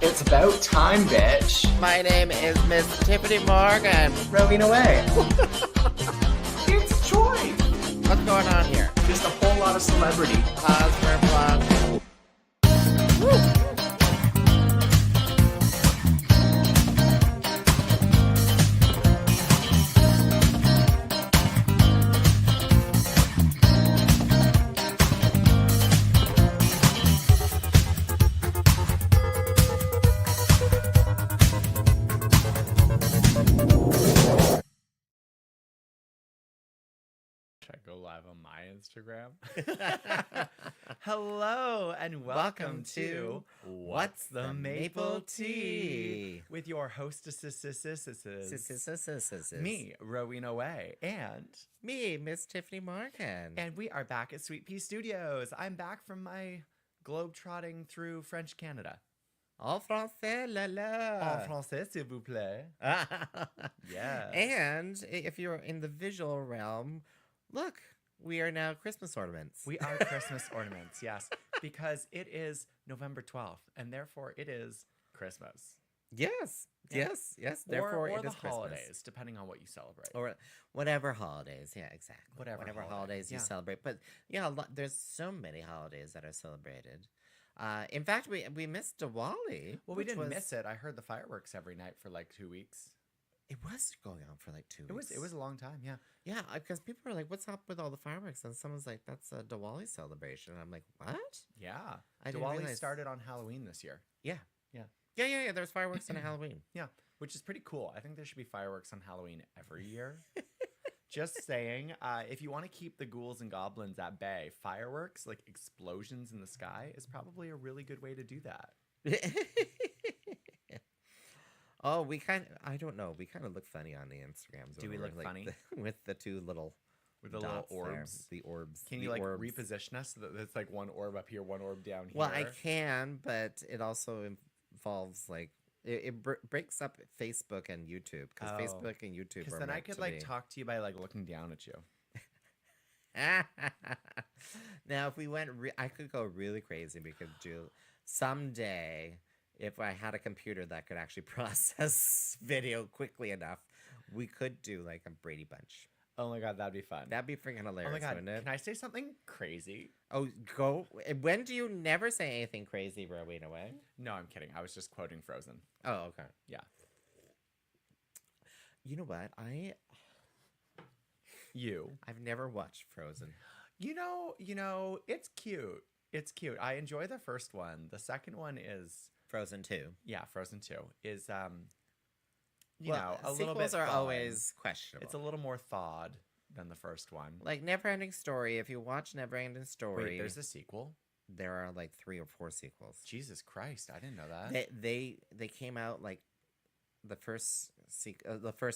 It's about time, bitch. My name is Miss Tyffanie Morgan. Rowena Whey. It's Joy. What's going on here? Just a whole lot of celebrity. Pause for applause. Should I go live on my Instagram? Hello and welcome to What's the Maple Tea? With your hostesses, me, Rowena Whey, and Me, Miss Tyffanie Morgan. and we are back at Sweet Pea Studios. I'm back from my globe-trotting through French Canada. En français, la la. En français, s'il vous plaît. Yes. And if you're in the visual realm, look, we are now Christmas ornaments. We are Christmas ornaments, yes, because it is November 12th, and therefore it is Christmas. Yes, Yeah. yes. Therefore, or it the is Christmas. holidays, depending on what you celebrate. Or whatever holidays. Yeah, exactly. Whatever holiday, holidays you yeah. celebrate. But yeah, there's so many holidays that are celebrated. In fact, we missed Diwali. Well, we which didn't miss it. I heard the fireworks every night for like 2 weeks. It was going on for like 2 weeks. It was a long time, yeah. Yeah, because people were like, "What's up with all the fireworks?" And someone's like, "That's a Diwali celebration." And I'm like, "What?" Yeah. I didn't Diwali realize. started on Halloween this year. Yeah. Yeah. Yeah. There's fireworks on Halloween. Yeah, which is pretty cool. I think there should be fireworks on Halloween every year. Just saying, if you want to keep the ghouls and goblins at bay, fireworks, like explosions in the sky, is probably a really good way to do that. Oh, I don't know. We kind of look funny on the Instagrams. Do we look funny? With the two little With the little dots there. orbs. The orbs. Can the you like orbs. reposition us so that it's like one orb up here, one orb down here? Well, I can, but it also involves like it breaks up Facebook and YouTube because Oh. Facebook and YouTube Because are then I meant could to like be- talk to you by like looking down at you. Now, if we went, I could go really crazy. We could do someday, if I had a computer that could actually process video quickly enough, we could do like a Brady Bunch. Oh my god, that'd be fun. That'd be freaking hilarious, Oh my god, wouldn't it? can I say something crazy? Oh, go. When do you never say anything crazy, Rowena Whey? No, I'm kidding. I was just quoting Frozen. Oh, okay. Yeah. You know what? I've never watched Frozen. You know, it's cute. It's cute. I enjoy the first one. The second one is Frozen 2. yeah, Frozen 2 is a little sequels bit are thawing. always questionable. It's a little more thawed than the first one. like Neverending Story. If you watch Neverending Story, Wait, there's a sequel? there are like 3 or 4 sequels. Jesus Christ, I didn't know that. They came out like the first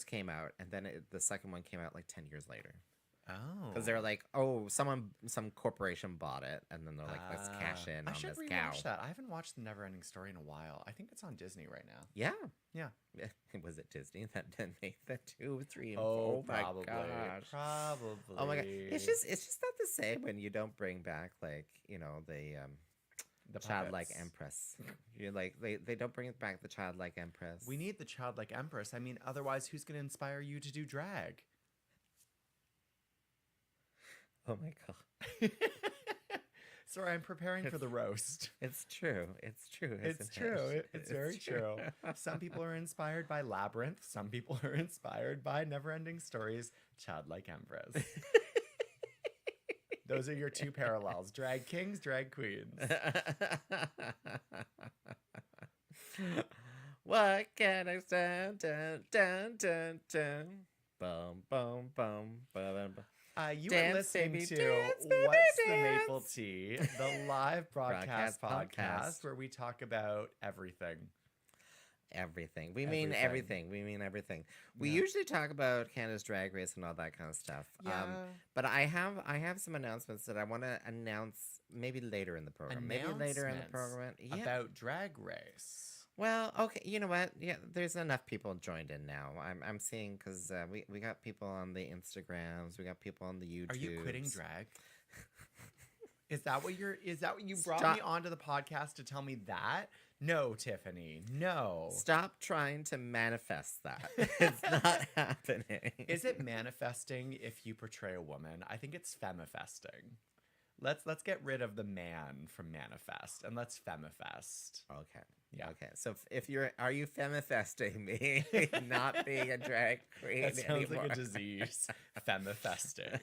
came out, and then the second one came out like 10 years later. Oh. Because they're like, oh, some corporation bought it, and then they're like, let's cash in I on should this rewatch cow. that. I haven't watched The Neverending Story in a while. I think it's on Disney right now. Yeah. Yeah. Was it Disney that made the 2, 3, and 4? Oh, my probably. gosh. Probably. Oh my god. It's just not the same when you don't bring back like, the childlike puppets. empress. You're like they don't bring back the childlike empress. We need the childlike empress. I mean, otherwise, who's going to inspire you to do drag? Oh my god. Sorry, I'm preparing for the roast. It's true. It's true. It's isn't true. it? It's very true. Some people are inspired by Labyrinth. Some people are inspired by Neverending Stories, Childlike Empress. Those are your two parallels. Drag kings, drag queens. What can I stand? Dun, dun, dun, dun. Bum, bum, bum, bum, bum. You Dance, are listening baby, to dance, baby, What's the dance. Maple Tea, the live broadcast Broadcast podcast podcast. where we talk about everything. everything. We mean everything. We mean everything. We Yeah. usually talk about Canada's Drag Race and all that kind of stuff. Yeah. But I have some announcements that I want to announce maybe later in the program. Maybe later in the Announcements program. Yeah. About Drag Race. Well, okay, you know what? Yeah, there's enough people joined in now. I'm seeing because we got people on the Instagrams, we got people on the YouTube. Are you quitting drag? Is that what you brought Stop. me onto the podcast to tell me that? No, Tiffany. No. Stop trying to manifest that. It's not happening. Is it manifesting if you portray a woman? I think it's femifesting. Let's get rid of the man from manifest and let's femifest. Okay. Yeah. Okay. So are you femifesting me not being a drag queen That sounds anymore? like a disease. Femifesting.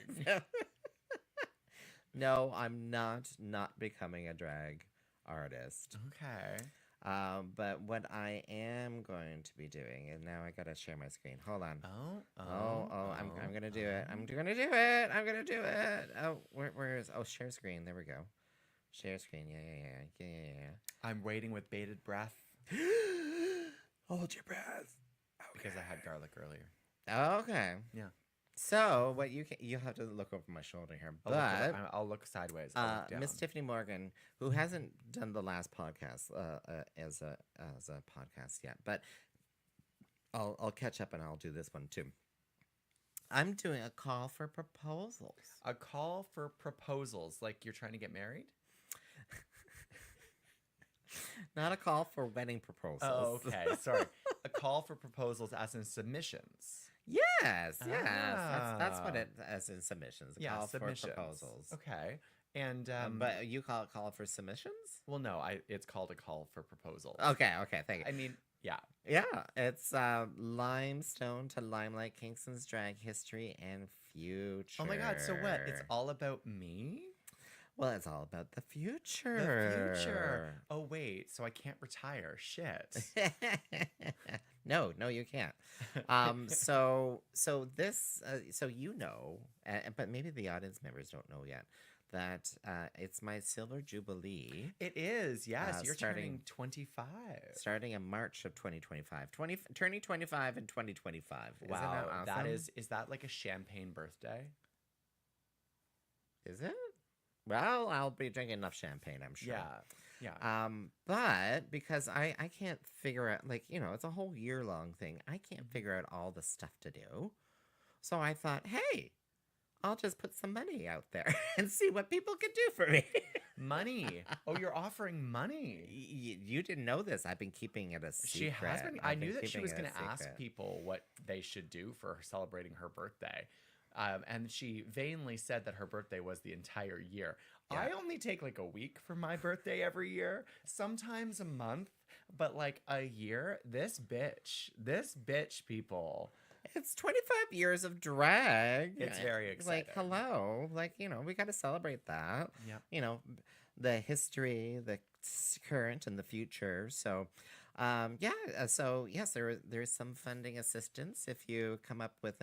No, I'm not becoming a drag artist. Okay. But what I am going to be doing, and now I gotta share my screen. Hold on. I'm gonna do it. I'm gonna do it. I'm gonna do it. Oh, where is? Oh, share screen. There we go. Share screen. Yeah. I'm waiting with bated breath Hold your breath. because I had garlic earlier. Okay. Yeah. So what you have to look over my shoulder here, but I'll look sideways. I'll look down. Miss Tyffanie Morgan, who hasn't done the last podcast as a podcast yet, but I'll catch up and I'll do this one too. I'm doing a call for proposals. A call for proposals, like you're trying to get married? Not a call for wedding proposals. Oh, okay. Sorry. A call for proposals as in submissions. Yes. That's what it as in submissions. A Yeah, call submissions. for proposals. Okay. And But you call for submissions? well, no, it's called a call for proposals. Okay, thank you. I mean, yeah. Yeah, it's Limestone to Limelight, Kingston's drag history and future. Oh my God. So what? It's all about me? Well, it's all about the future. The future. Oh, wait. So I can't retire. Shit. No, you can't. So this, but maybe the audience members don't know yet that it's my silver jubilee. It is. Yes. You're starting- turning 25. Starting in March of 2025. Turning 25 in 2025. Isn't that Wow. awesome? Is that like a champagne birthday? Is it? Well, I'll be drinking enough champagne, I'm sure. Yeah. But because I can't figure out, like, it's a whole year-long thing. I can't figure out all the stuff to do. So I thought, hey, I'll just put some money out there and see what people can do for me. Money. Oh, you're offering money. You didn't know this. I've been keeping it a secret. She has been. I I've been knew that she keeping was it a going to ask secret. people what they should do for celebrating her birthday. And she vainly said that her birthday was the entire year. Yeah. I only take like a week for my birthday every year, sometimes a month, but like a year. This bitch, people. It's 25 years of drag. It's very exciting. Like, hello. Like, we got to celebrate that. Yep. The history, the current, and the future. So, so yes, there is some funding assistance if you come up with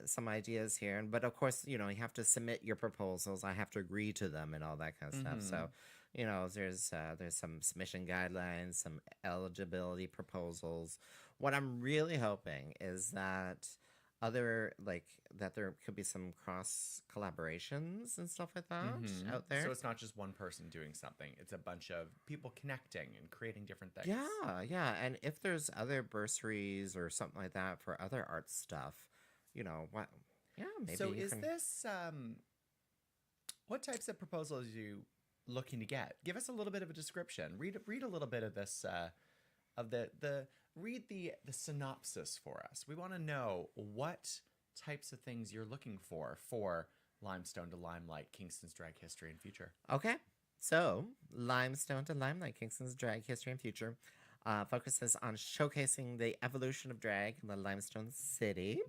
some ideas here. But of course, you have to submit your proposals. I have to agree to them and all that kind of stuff. So, there's some submission guidelines, some eligibility proposals. What I'm really hoping is that there could be some cross collaborations and stuff like that out there. So it's not just one person doing something. It's a bunch of people connecting and creating different things. Yeah. And if there's other bursaries or something like that for other art stuff, what? Yeah, maybe. So is this what types of proposals are you looking to get? Give us a little bit of a description. Read a little bit of this read the synopsis for us. We want to know what types of things you're looking for Limestone to Limelight, Kingston's drag history and future. Okay. So, Limestone to Limelight, Kingston's drag history and future focuses on showcasing the evolution of drag in the Limestone City.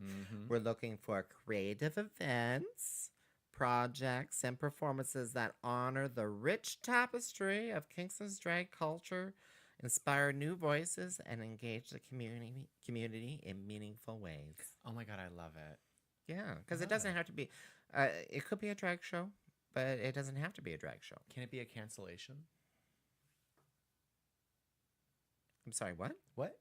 We're looking for creative events, projects, and performances that honor the rich tapestry of Kingston's drag culture, inspire new voices, and engage the community in meaningful ways. Oh my God, I love it. Yeah, because it doesn't have to be, it could be a drag show, but it doesn't have to be a drag show. Can it be a cancellation? I'm sorry, what? What?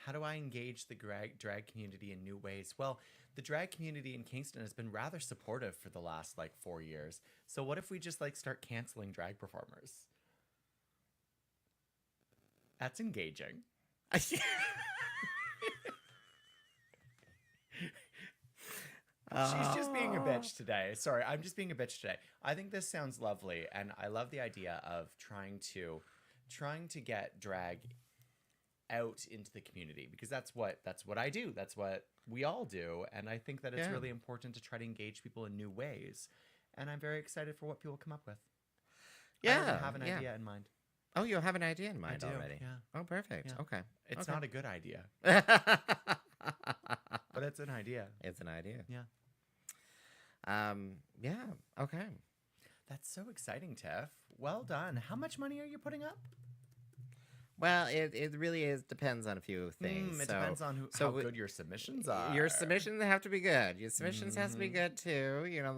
How do I engage the drag community in new ways? Well, the drag community in Kingston has been rather supportive for the last like 4 years. So what if we just like start canceling drag performers? That's engaging. She's just being a bitch today. Sorry, I'm just being a bitch today. I think this sounds lovely, and I love the idea of trying to get drag out into the community, because that's what I do. That's what we all do, and I think that it's really important to try to engage people in new ways. And I'm very excited for what people come up with. I already have an idea in mind. Oh, you have an idea in mind already? Yeah. Oh, perfect. Yeah. Okay. It's not a good idea, but it's an idea. It's an idea. Yeah. Yeah. Okay. That's so exciting, Tiff. Well done. How much money are you putting up? Well, it really depends on a few things. It depends on how good your submissions are. Your submissions have to be good. Your submissions has to be good too. You know,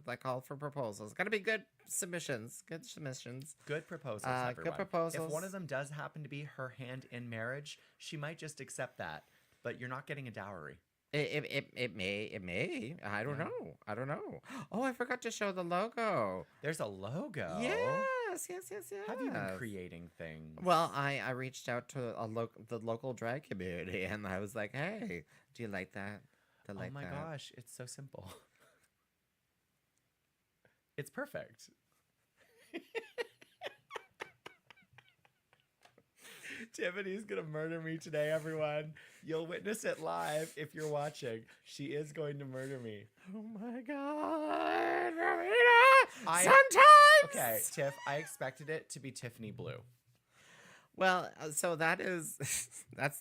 like call for proposals. Got to be good submissions. Good submissions. Good proposals, everyone. Good proposals. If one of them does happen to be her hand in marriage, she might just accept that. But you're not getting a dowry. It may. I don't know. Oh, I forgot to show the logo. There's a logo. Yes. Have you been creating things? Well, I reached out to the local drag community, and I was like, "Hey, do you like that? Oh my gosh, it's so simple. It's perfect." Tyffanie's gonna murder me today, everyone. You'll witness it live if you're watching. She is going to murder me. Oh my god, Rowena! Sometimes. Okay, Tiff. I expected it to be Tiffany blue. Well, so that's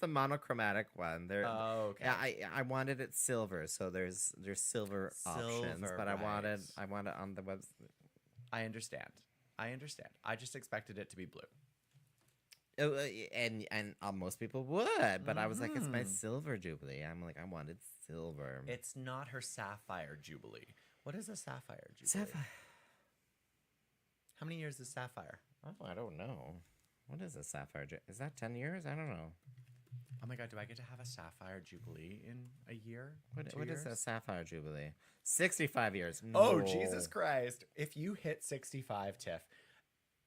the monochromatic one. Oh, okay. I wanted it silver, so there's silver options, but I wanted on the website. I understand. I just expected it to be blue. And most people would, but I was like, it's my silver jubilee. I'm like, I wanted silver. It's not her sapphire jubilee. What is a sapphire jubilee? How many years is sapphire? Oh, I don't know. What is a sapphire? Is that 10 years? I don't know. Oh my god, do I get to have a sapphire jubilee in a year? What is a sapphire jubilee? 65 years. No. Oh, Jesus Christ. If you hit 65, Tiff,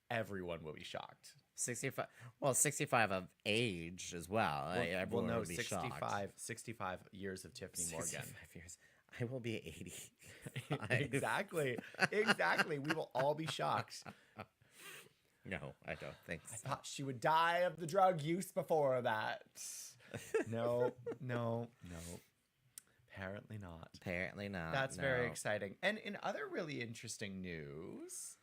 everyone will be shocked. 65. Well, 65 of age as well. Everyone will be 65 years of Tyffanie Morgan. 65 years. I will be 80. Exactly. We will all be shocked. No, I don't think so. I thought she would die of the drug use before that. No. Apparently not. That's very exciting. And in other really interesting news,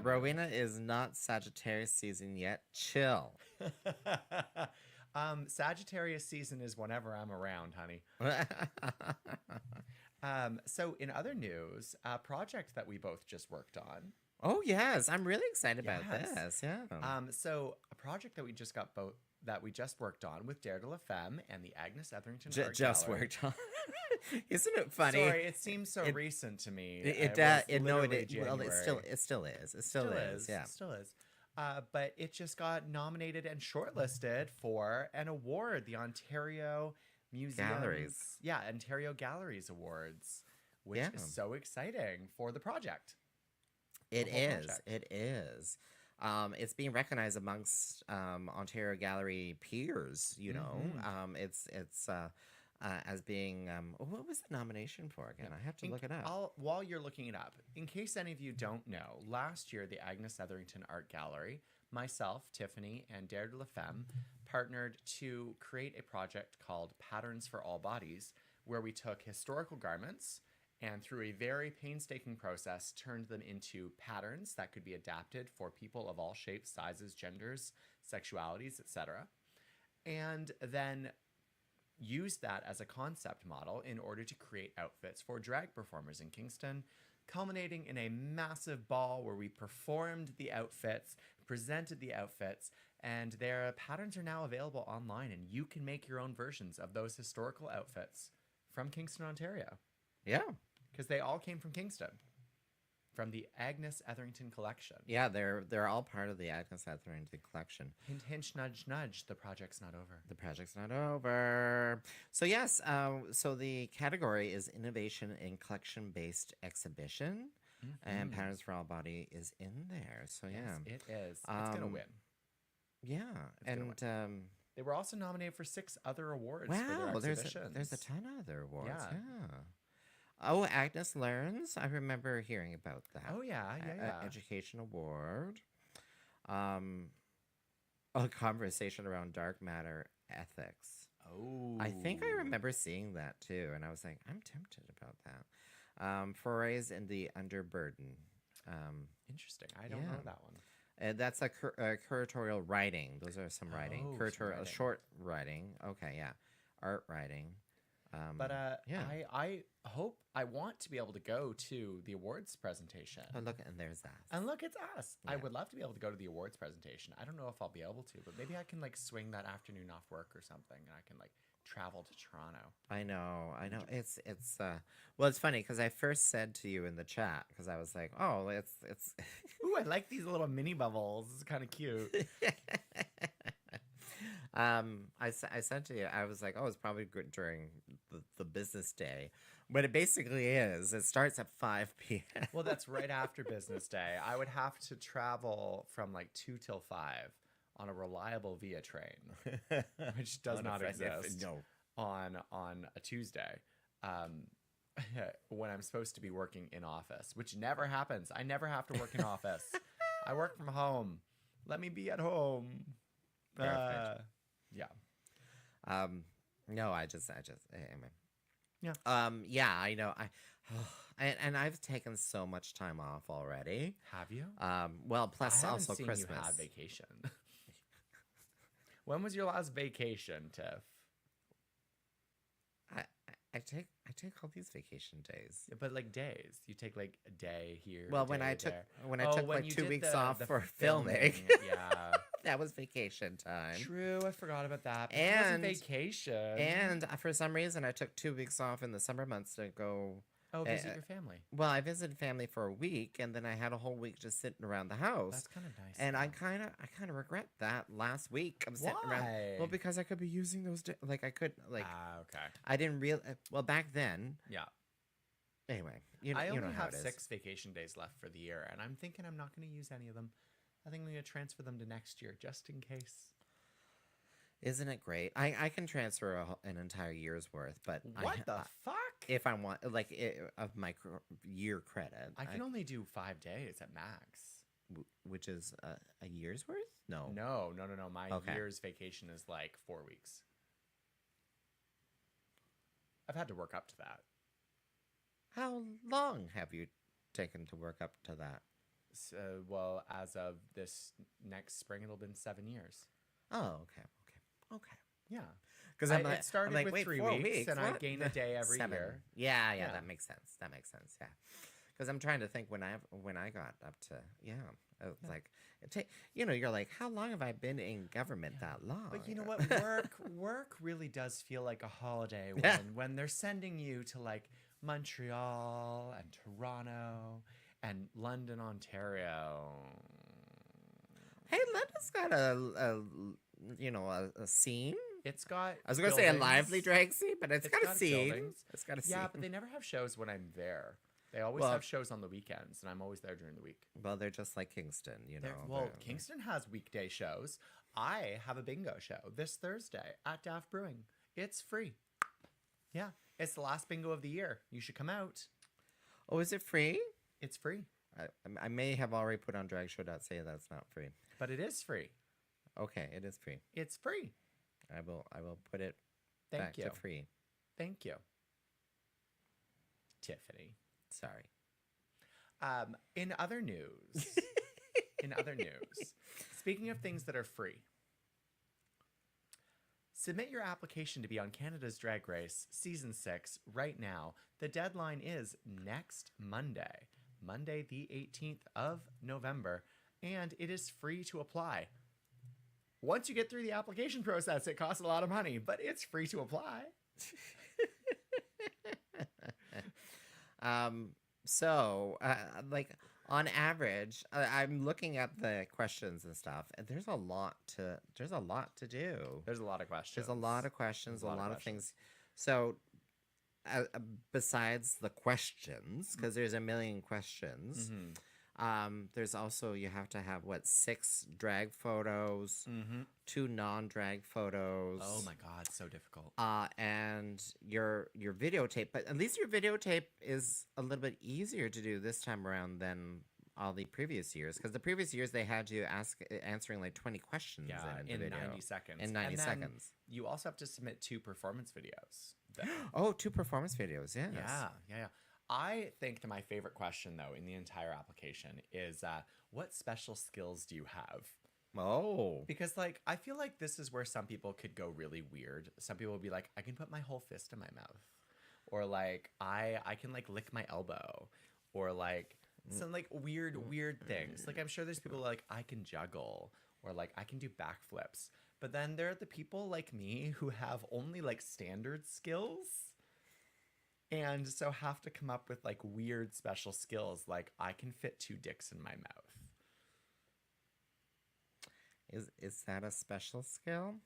Rowena is not Sagittarius season yet. Chill. Sagittarius season is whenever I'm around, honey. So in other news, a project that we both just worked on. Oh yes, I'm really excited about this. Yeah. So a project that we just worked on with Dare de la Femme and the Agnes Etherington Art just Gallery. worked on. Isn't it funny? Sorry, it seems so recent to me. It still is. Yeah. It still is. But it just got nominated and shortlisted for an award, the Ontario Museum Galleries. Yeah, Ontario Galleries Awards, which is so exciting for the project. It is. It's being recognized amongst Ontario Gallery peers. You know, it's as being what was the nomination for again? I have to look it up. While you're looking it up, in case any of you don't know, last year the Agnes Etherington Art Gallery, myself, Tyffanie, and Dare de la Femme partnered to create a project called Patterns for All Bodies, where we took historical garments and through a very painstaking process turned them into patterns that could be adapted for people of all shapes, sizes, genders, sexualities, etc. And then used that as a concept model in order to create outfits for drag performers in Kingston, culminating in a massive ball where we performed the outfits, presented the outfits, and their patterns are now available online, and you can make your own versions of those historical outfits from Kingston, Ontario. Yeah. Because they all came from Kingston. from the Agnes Etherington collection. Yeah, they're all part of the Agnes Etherington collection. Hint, hint, nudge, nudge. The project's not over. The project's not over. So yes, so the category is innovation in collection-based exhibition, and Patterns for All Body is in there. So yeah, Yes, it is. It's gonna win. yeah, gonna and They were also nominated for 6 other awards for wow, their there's exhibitions. a ton of other awards. Yeah. Yeah. Oh, Agnes Learns. I remember hearing about that. Oh yeah, yeah. Education Award. A conversation around dark matter ethics. Oh, I think I remember seeing that too, and I was like, I'm tempted about that. Forays in the Underburden. Interesting. I don't know yeah. that one. And that's a curatorial writing. Those are some writing. Oh, some Curatorial, writing. short writing. Okay, yeah. Art writing. But yeah. I hope I want to be able to go to the awards presentation. Oh, look, and there's that. And look, it's us. I Yeah. would love to be able to go to the awards presentation. I don't know if I'll be able to, but maybe I can like swing that afternoon off work or something, and I can like travel to Toronto. I know. It's well, it's funny because I first said to you in the chat because I was like, oh, it's Ooh, I like these little mini bubbles. It's kind of cute. I said to you, I was like, oh, it's probably good during the business day, but it basically is. It starts at 5 p.m. Well, that's right after business day. I would have to travel from like 2 till 5 on a reliable via train, which does not exist No. on a Tuesday. When I'm supposed to be working in office, which never happens. I never have to work in office. I work from home. Let me be at home. Perfect. Yeah. No, I just anyway. Yeah. Yeah, I know. And I've taken so much time off already. Have you? Well, plus I haven't also seen Christmas. You have vacation. When was your last vacation, Tiff? I take all these vacation days. Yeah, but like days. You take like a day here. Well, a when day I took there. when I Oh, took when like you 2 did weeks the- off the for filming, Yeah. that was vacation time. True, I forgot about that. But it And- wasn't vacation. And for some reason, I took 2 weeks off in the summer months to go. visit your family. Well, I visited family for a week, and then I had a whole week just sitting around the house. That's kind of nice. And I though. kind of regret that last week. I'm sitting around. Why? Well, because I could be using those. Like I could like. okay. I didn't real. Well, back then. Yeah. Anyway, you I only know how have it is. 6 vacation days left for the year, and I'm thinking I'm not going to use any of them. I think I'm going to transfer them to next year, just in case. Isn't it great? I can transfer an entire year's worth, but What the fuck? if I want of my year credit, I can only do 5 days at max. which is a year's worth. No, No. My Okay. year's vacation is like 4 weeks. I've had to work up to that. How long have you taken to work up to that? So, well, as of this next spring, it'll been 7 years. Oh, okay. Yeah. Because It started with wait, 3 4 weeks, and I what? gain a day every 7. year. Yeah, Yeah. that makes sense. Yeah, because I'm trying to think when I got up to like you're like, how long have I been in government that long? But you know what? Work really does feel like a holiday when they're sending you to like Montreal and Toronto and London, Ontario. Hey, London's got a scene. It's got. I was going to say a buildings. lively drag scene, but it's got a scene. buildings. It's got a scene. Yeah, but they never have shows when I'm there. They always Well- have shows on the weekends, and I'm always there during the week. Well, they're just like Kingston, Well, Kingston has weekday shows. I have a bingo show this Thursday at Daft Brewing. It's free. Yeah, it's the last bingo of the year. You should come out. Oh, is it free? It's free, I may have already put on dragshow.ca that's not free. but it is free. Okay, it is free. It's free. I will put it Thank back you. to free. Thank you, Tiffany. Sorry. In other news, speaking of things that are free, submit your application to be on Canada's Drag Race Season 6 right now. The deadline is next Monday, the 18th of November, and it is free to apply. Once you get through the application process, it costs a lot of money, but it's free to apply. So, like on average, I'm looking at the questions and stuff, and there's a lot to do. There's a lot of questions. There's a lot of questions, There's a lot of things. So, besides the questions, because there's a million questions, there's also you have to have 6 drag photos, 2 non-drag photos. Oh my God, so difficult. And your videotape, but at least your videotape is a little bit easier to do this time around than all the previous years, because the previous years they had you answering like 20 questions in the video. 90 seconds. In 90 And then seconds. You also have to submit 2 performance videos. Oh, 2 performance videos, yes. Yeah. I think that my favorite question, though, in the entire application is what special skills do you have? Oh. Because, like, I feel like this is where some people could go really weird. Some people would be like, I can put my whole fist in my mouth. Or, like, I can, like, lick my elbow. Or, like, some, like, weird things. Like, I'm sure there's people like, I can juggle. Or, like, I can do backflips. But then there are the people like me who have only, like, standard skills. And so have to come up with, like, weird special skills. Like, I can fit 2 dicks in my mouth. Is that a special skill?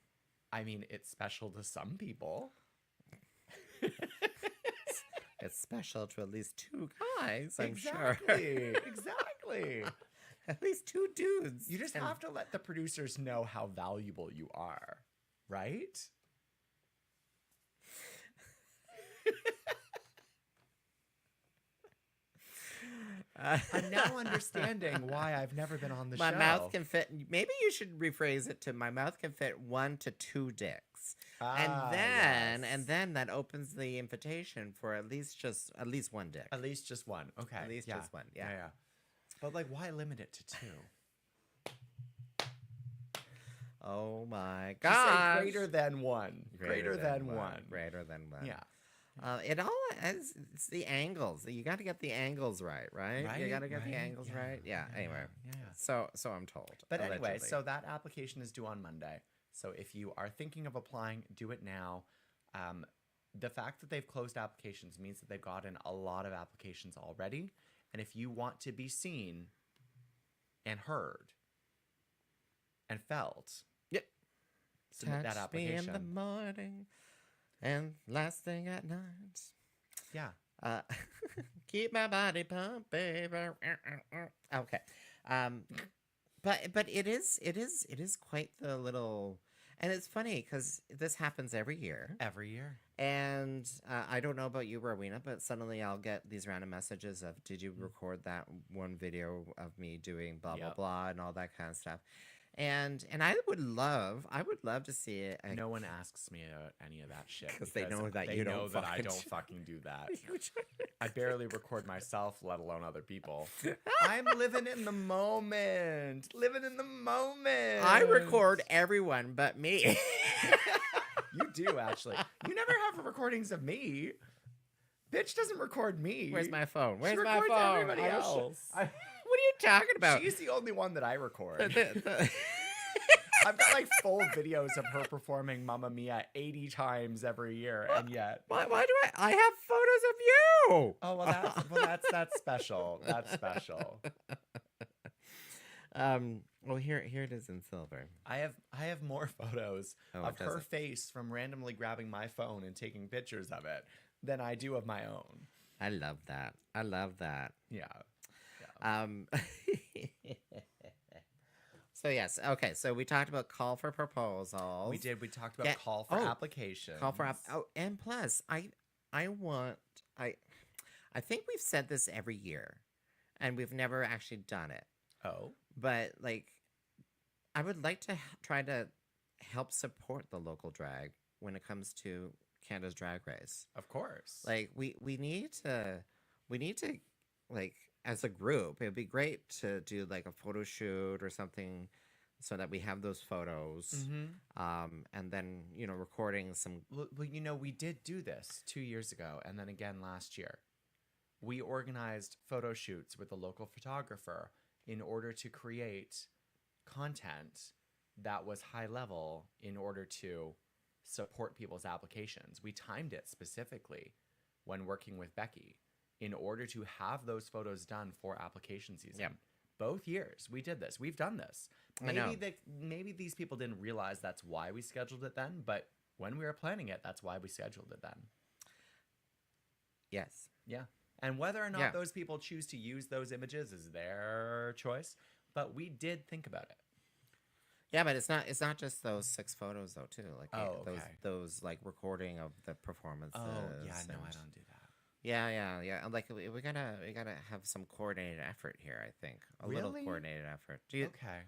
I mean, it's special to some people. It's special to at least 2 guys, I'm Exactly. sure. Exactly. At least 2 dudes. You just have to let the producers know how valuable you are, right? I'm now understanding why I've never been on the show. My mouth can fit. Maybe you should rephrase it to my mouth can fit 1 to 2 dicks, and then that opens the invitation for at least 1 dick. At least just 1. Okay. At least just 1. Yeah. But like, why limit it to 2? Oh my Just say god! greater than 1. Greater than 1. Greater than 1. Yeah. It all it's the angles. You got to get the angles right? You got to get the angles right. Yeah. Anyway. Yeah. So I'm told. But anyway, allegedly. so that application is due on Monday. So if you are thinking of applying, do it now. The fact that they've closed applications means that they've gotten a lot of applications already. And if you want to be seen and heard and felt, submit that touch me application. in the morning and last thing at night. Yeah. Keep my body pumping. Okay. But it is quite the little, and it's funny because this happens every year. Every year. And I don't know about you, Rowena, but suddenly I'll get these random messages of, did you record that one video of me doing blah, blah, blah, and all that kind of stuff. And I would love to see it. No one asks me any of that shit because they know that you don't. I don't fucking do that. I barely record myself, let alone other people. I'm living in the moment. Living in the moment. I record everyone but me. You do, actually. You never have recordings of me. Bitch doesn't record me. Where's my phone? Where's She my records phone? everybody else. What are you talking about? She's the only one that I record. I've got like full videos of her performing Mamma Mia 80 times every year, and yet. Why do I have photos of you? Oh well, that's special. That's special. Well, here it is in silver. I have more photos of her it? face from randomly grabbing my phone and taking pictures of it than I do of my own. I love that. Yeah. So yes, okay. So we talked about call for proposals. We did. We talked about call for applications. And plus, I think we've said this every year, and we've never actually done it. Oh. But like, I would like to try to help support the local drag when it comes to Canada's Drag Race. Of course. Like we need to like, as a group, it'd be great to do like a photo shoot or something so that we have those photos. Mm-hmm. And then, recording some. Well, we did do this 2 years ago and then again last year. We organized photo shoots with a local photographer in order to create content that was high level in order to support people's applications. We timed it specifically when working with Becky in order to have those photos done for application season. Yep. Both years we did this. We've done this. I know. Maybe these people didn't realize that's why we scheduled it then, but when we were planning it, that's why we scheduled it then. Yes. Yeah. And whether or not Yeah. those people choose to use those images is their choice, but we did think about it. Yeah, but it's not just those 6 photos though too. Like Oh, those okay. those like recording of the performances. No, I and- don't do that. Yeah. Like we gotta have some coordinated effort here. I think a little Really? coordinated effort. Do you? Okay.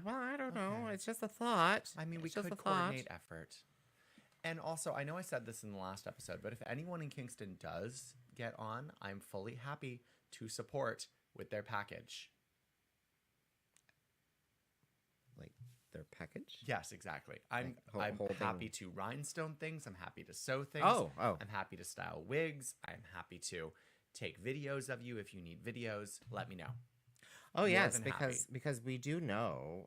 Well, I don't know. Okay. It's just a thought. I mean, we It's just could a thought. coordinate effort. And also, I know I said this in the last episode, but if anyone in Kingston does get on, I'm fully happy to support with their package. Like their package. Yes, exactly. I'm holding- happy to rhinestone things. I'm happy to sew things. Oh. I'm happy to style wigs. I'm happy to take videos of you. If you need videos, let me know. Oh More yes, than because we do know.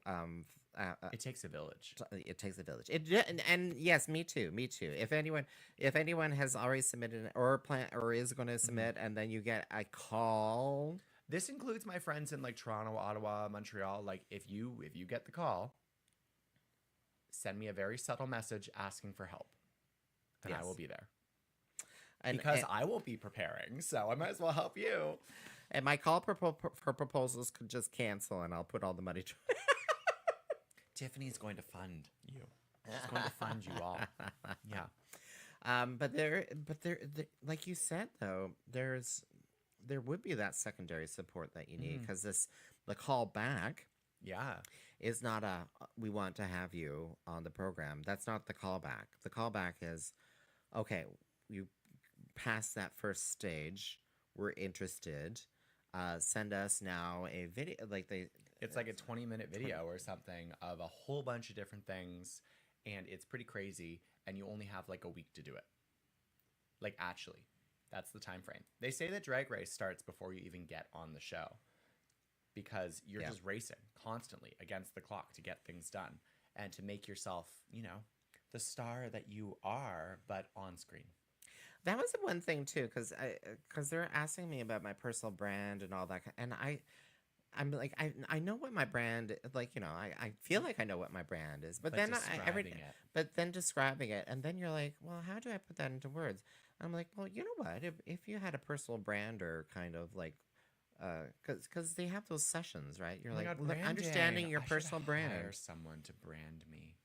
It takes a village. It takes a village. And yes, me too. If anyone has already submitted or is going to submit, and then you get a call. This includes my friends in like Toronto, Ottawa, Montreal. Like if you get the call, send me a very subtle message asking for help, and I Yes. will be there. And, Because and, I won't be preparing, so I might as well help you. and my call for proposals could just cancel, and I'll put all the money. Tiffany's going to fund you. She's going to fund you all. Yeah. But there, like you said though, there would be that secondary support that you need because the call back Yeah. is not we want to have you on the program. That's not the callback. The callback is, okay, you passed that first stage. We're interested. Send us now a video. It's like a 20-minute video or something of a whole bunch of different things, and it's pretty crazy, and you only have like a week to do it. Like actually, that's the time frame. They say that Drag Race starts before you even get on the show because you're just racing constantly against the clock to get things done and to make yourself, the star that you are, but on screen. That was the one thing too, because they're asking me about my personal brand and all that, and I'm like, I know what my brand, I feel like I know what my brand is, but then describing it, and then you're like, well, how do I put that into words? I'm like, well, you know what? If you had a personal brand or kind of like, because they have those sessions, right? You're like, understanding your personal brand. Hire someone to brand me.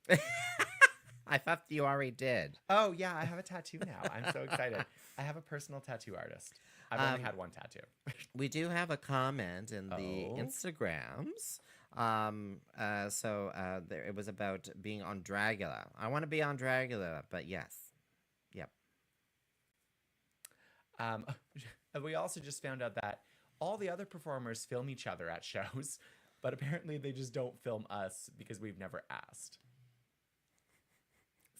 I thought you already did. Oh yeah, I have a tattoo now. I'm so excited. I have a personal tattoo artist. I've only had one tattoo. We do have a comment in the Instagrams. It was about being on Dragula. I want to be on Dragula, but yes. Yep. We also just found out that all the other performers film each other at shows, but apparently they just don't film us because we've never asked.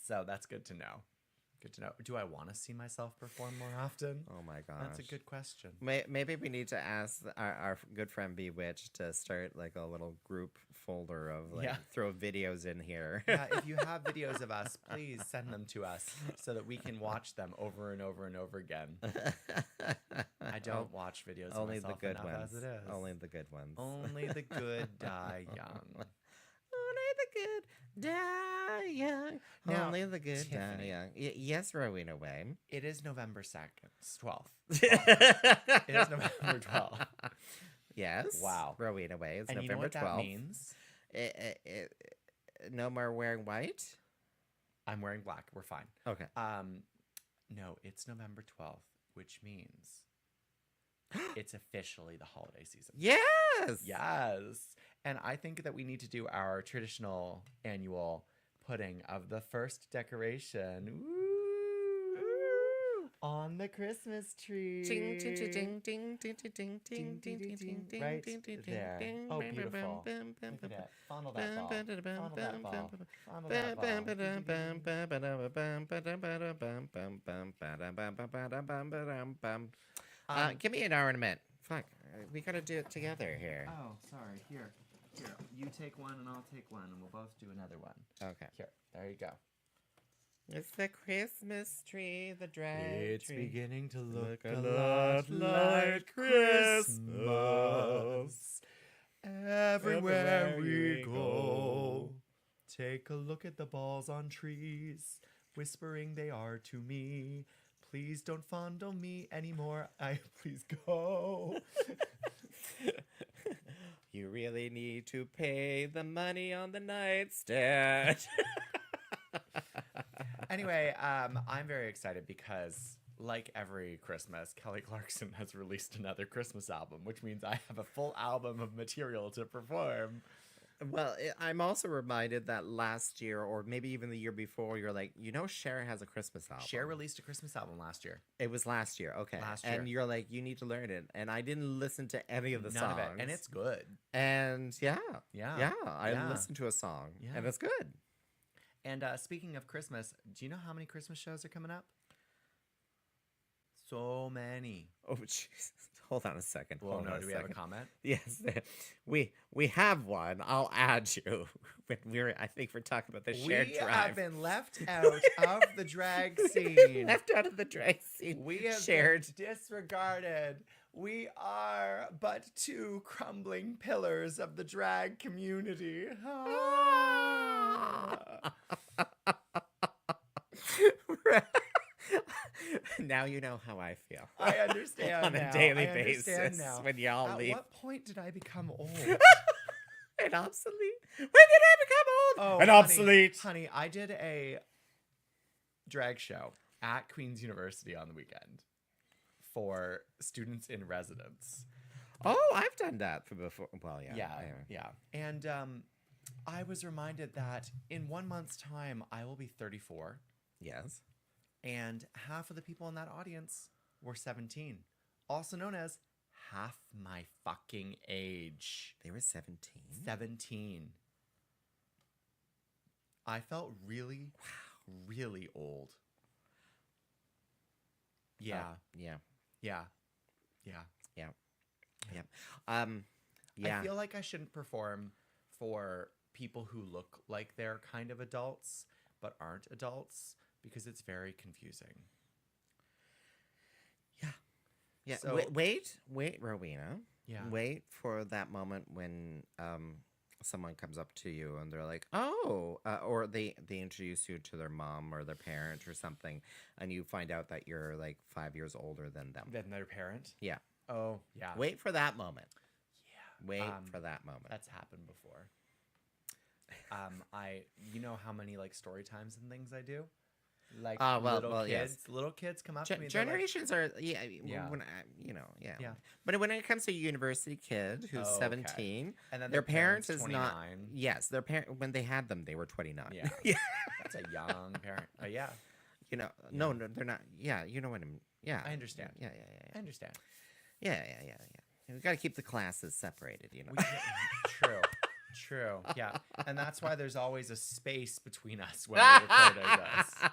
So that's good to know. Good to know. Do I want to see myself perform more often? Oh my gosh. That's a good question. Maybe we need to ask our good friend Bewitched to start like a little group folder of throw videos in here. Yeah, if you have videos of us, please send them to us so that we can watch them over and over and over again. I don't watch videos Only of myself the good enough ones. as it is. Only the good ones. Only the good die young. Only the good die young. Now, Only the good die Tiffany. young. Yes, Rowena Whey. It is November 2nd. It's 12th. It It is November 12th. Yes. Wow. Rowena Whey. It's And you know November what 12th. that means? No more wearing white? I'm wearing black. We're fine. Okay. No, it's November 12th, which means it's officially the holiday season. Yes. Yes. And I think that we need to do our traditional annual putting of the first decoration. Ooh, on the Christmas tree. Ding, ding, ding, ding, ding, ding, ding, ding, ding, ding, ding, ding, Right ding, ding, there. ding, Oh, ding, beautiful. bam, bam, Look bam, at bam, that. Funnel that ball. Funnel that ball. Funnel that ball. Give me an ornament. Fuck, we gotta do it together here. Oh, sorry. Here. You take one and I'll take one and we'll both do another one. Okay. Here. There you go. It's the Christmas tree, the drag It's tree. beginning to look Look a lot like Christmas. Everywhere we go. Take a look at the balls on trees, whispering they are to me. Please don't fondle me anymore. Please go. You really need to pay the money on the nightstand. Anyway, I'm very excited because, like every Christmas, Kelly Clarkson has released another Christmas album, which means I have a full album of material to perform. Well, I'm also reminded that last year, or maybe even the year before, you're like, Cher has a Christmas album. Cher released a Christmas album last year. It was last year, okay. Last And year. you're like, you need to learn it. And I didn't listen to any of the None songs. of it. And it's good. And yeah. Yeah. I Yeah. listened to a song, Yeah. and it's good. And speaking of Christmas, do you know how many Christmas shows are coming up? So many. Oh, Jesus. Hold on a second. Well, Hold no, on a do we have a second. comment? Yes, we have one. I'll add you. When I think we're talking about the shared We drive. have been left out of the drag scene. Left out of the drag scene. We have shared. been disregarded. We are but two crumbling pillars of the drag community. Now you know how I feel. I understand On a now. daily I understand basis now. when y'all At leave. what point did I become old? And obsolete. When did I become old? Oh, and honey, obsolete. Honey, I did a drag show at Queen's University on the weekend for students in residence. Oh, I've done that for before. Well, yeah. Yeah, anyway. yeah. And I was reminded that in 1 month's time, I will be 34. Yes. And half of the people in that audience were 17. Also known as half my fucking age. They were 17. 17. I felt really, really old. Yeah. Yeah. Yeah. Yeah. Yeah. Yeah. Yeah. I feel like I shouldn't perform for people who look like they're kind of adults but aren't adults because it's very confusing. Yeah. So- wait, Rowena. Yeah. Wait for that moment when someone comes up to you and they're like, "Oh," or they introduce you to their mom or their parent or something, and you find out that you're like 5 years older than them. Than their parent? Yeah. Oh, yeah. Wait for that moment. Yeah. Wait for that moment. That's happened before. You know how many like story times and things I do? Like little kids. yes. Little kids come up to me. they're like, Generations are Yeah. When Yeah. But when it comes to a university kid who's Oh, okay. 17, and then their parents is 29. not. Yes, their parent when they had them, they were 29. Yeah. Yeah. That's a young parent. Yeah. No, they're not. Yeah, you know what I mean. Yeah, I understand. Yeah. I understand. Yeah. We got to keep the classes separated. True. Yeah. And that's why there's always a space between us when we're recording this.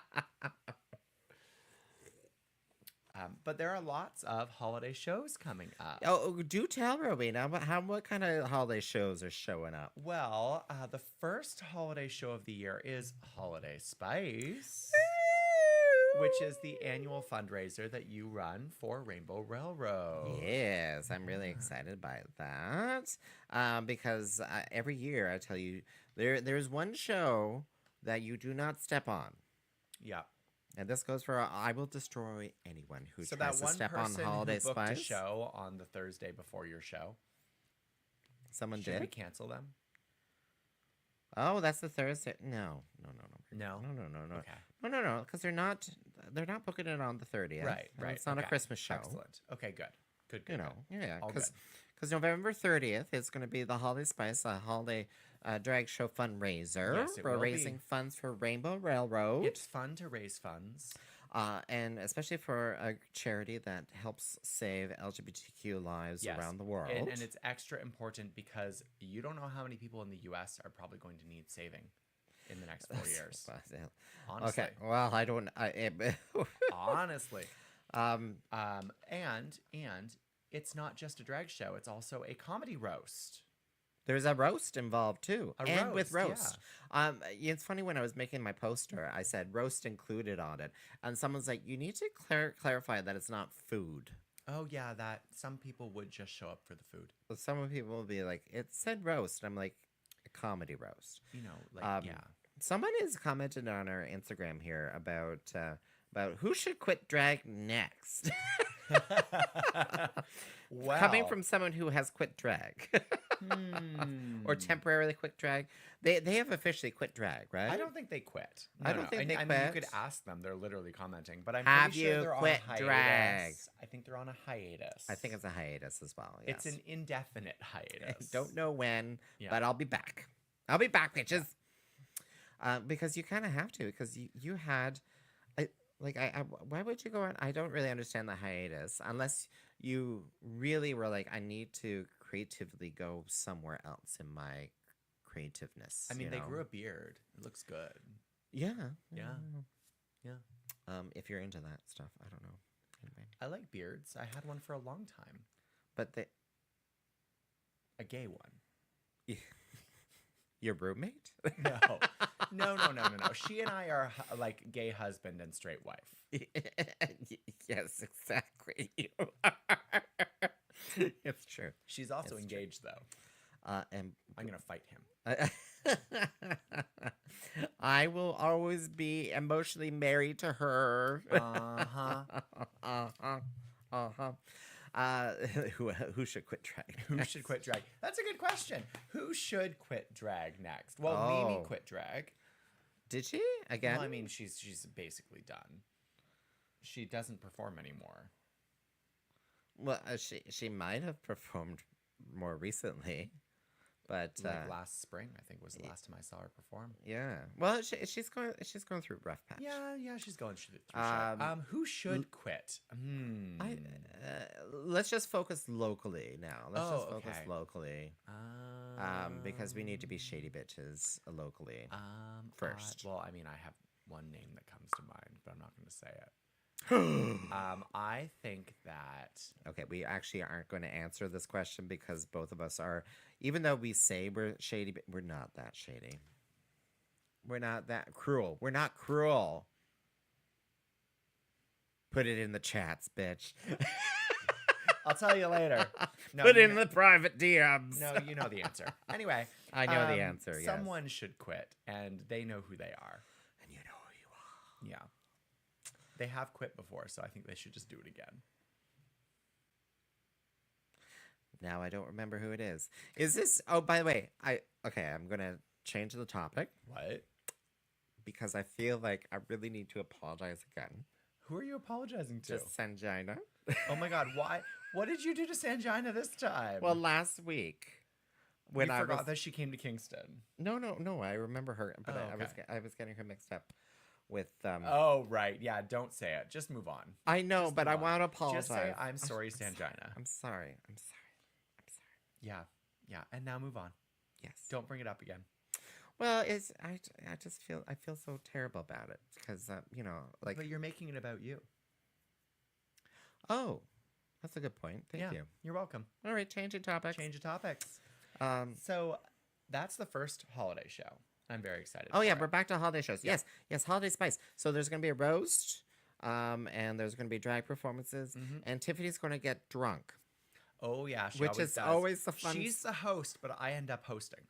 But there are lots of holiday shows coming up. Oh, do tell Rowena what kind of holiday shows are showing up? Well, the first holiday show of the year is Holiday Spice, which is the annual fundraiser that you run for Rainbow Railroad. Yes, I'm really excited by that because every year I tell you there's one show that you do not step on. Yeah. And this goes for I will destroy anyone who So tries that to one step on person Holiday who booked Spice. a show on the Thursday before your show, Someone should did. we cancel them? Oh, that's the Thursday. No. No. Okay. No, because they're not booking it on the 30th. Right. It's not a okay. Christmas show. Excellent. Okay, good. You know, yeah, All because November 30th is going to be the Holiday Spice, a holiday drag show fundraiser. Yes, it We're will be. raising funds for Rainbow Railroad. It's fun to raise funds. And especially for a charity that helps save LGBTQ lives Yes. around the world. And it's extra important because you don't know how many people in the U.S. are probably going to need saving in the next 4 years. Honestly. Okay, well, I don't... Honestly. um, And it's not just a drag show. It's also a comedy roast. There's a roast involved too, A and with roast, roast. It's funny when I was making my poster, I said roast included on it, and someone's like, "You need to clarify that it's not food." Oh yeah, that some people would just show up for the food. But some people will be like, "It said roast." I'm like, "A comedy roast." You know, like yeah. Someone has commented on our Instagram here about who should quit drag next. Wow. Coming from someone who has quit drag. Or temporarily quit drag. They have officially quit drag, right? I don't think they quit. I don't think they I mean, you could quit. ask them. They're literally commenting. But I'm Have pretty sure you they're quit on a drag? hiatus. I think they're on a hiatus. I think it's a hiatus as well. Yes. It's an indefinite hiatus. Don't know when, Yeah. but I'll be back. I'll be back, bitches. Because you kind of have to. Because you had, why would you go on? I don't really understand the hiatus unless you really were like, I need to creatively go somewhere else in my creativeness. I mean, you they know? grew a beard. It looks good. Yeah. Yeah. Yeah. If you're into that stuff, I don't know. Anyway, I like beards. I had one for a long time. but A gay one. your roommate? No. She and I are like gay husband and straight wife. Yes, exactly. You are. It's true. She's also It's engaged though. And I'm gonna fight him. I will always be emotionally married to her. Who should quit drag? Who should quit drag? That's a good question. Who should quit drag next? Well, Mimi quit drag. Did she again? Well, I mean, she's basically done. She doesn't perform anymore. Well, she might have performed more recently, but Like last spring, I think was the last time I saw her perform. yeah. Well, she's going through a rough patch. Yeah, she's going through shit. Who should quit? Let's just focus locally now. Let's just focus okay. locally. Because we need to be shady bitches locally. First. Well, I mean, I have one name that comes to mind, but I'm not going to say it. I think that Okay, we actually aren't going to answer this question because both of us are, even though we say we're shady, we're not that shady. We're not that cruel. We're not cruel. Put it in the chats, bitch. I'll tell you later. No, Put you in the private DMs. No, you know the answer. Anyway, I know the answer, yes. Someone should quit, and they know who they are. And you know who you are. Yeah. They have quit before, so I think they should just do it again. Now I don't remember who it is. Is this? Oh, by the way, I'm gonna change the topic What? because I feel like I really need to apologize again Who are you apologizing to? to Sanjina. Oh my God, why? What did you do to Sanjina this time? Well, last week when you I forgot was that she came to Kingston. no, I remember her, but Oh, I was getting her mixed up with Oh, right. Yeah, don't say it. Just move on. I know, Just but I move on. want to apologize. Just say, I'm sorry, Sanjina. I'm sorry. Yeah. And now move on. Yes. Don't bring it up again. Well, I just feel so terrible about it because like But you're making it about you. oh, that's a good point. Thank you. You're welcome. All right, changing topics. Change of topics. Um. So that's the first holiday show. I'm very excited. Oh yeah, for we're it. back to holiday shows. Yeah. Yes, holiday spice. So there's gonna be a roast, and there's gonna be drag performances, and Tiffany's gonna get drunk, Oh yeah, she which always is does. always the fun. She's the host, but I end up hosting.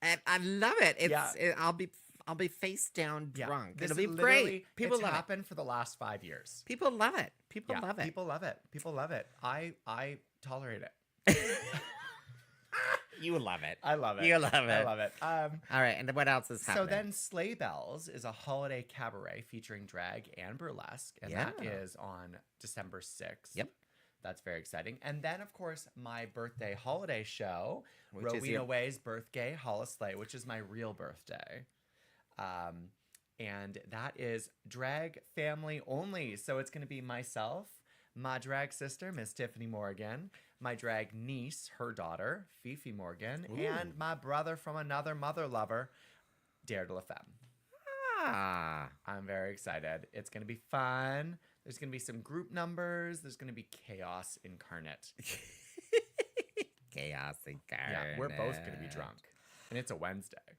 And I love it. Yeah. I'll be face down drunk. This It'll be is literally- great. People it's love it. happened for the last 5 years. People love it. People Yeah, love it. People love it. People love it. I tolerate it. You love it. I love it. You love it. I love it. All right, and what else is happening? So then Sleigh Bells is a holiday cabaret featuring drag and burlesque, and that Yeah. is on December 6th. Yep. That's very exciting. And then, of course, my birthday holiday show, Which is Rowena your- Whey's Birthday Holislay, which is my real birthday. And that is drag family only. So it's going to be myself, my drag sister, Miss Tyffanie Morgan, my drag niece, her daughter, Fifi Morgan, and my brother from another mother lover, Dare de la Femme. Ah. I'm very excited. It's going to be fun. There's going to be some group numbers. There's going to be chaos incarnate. chaos and Yeah, we're both going to be drunk. And it's a Wednesday. Do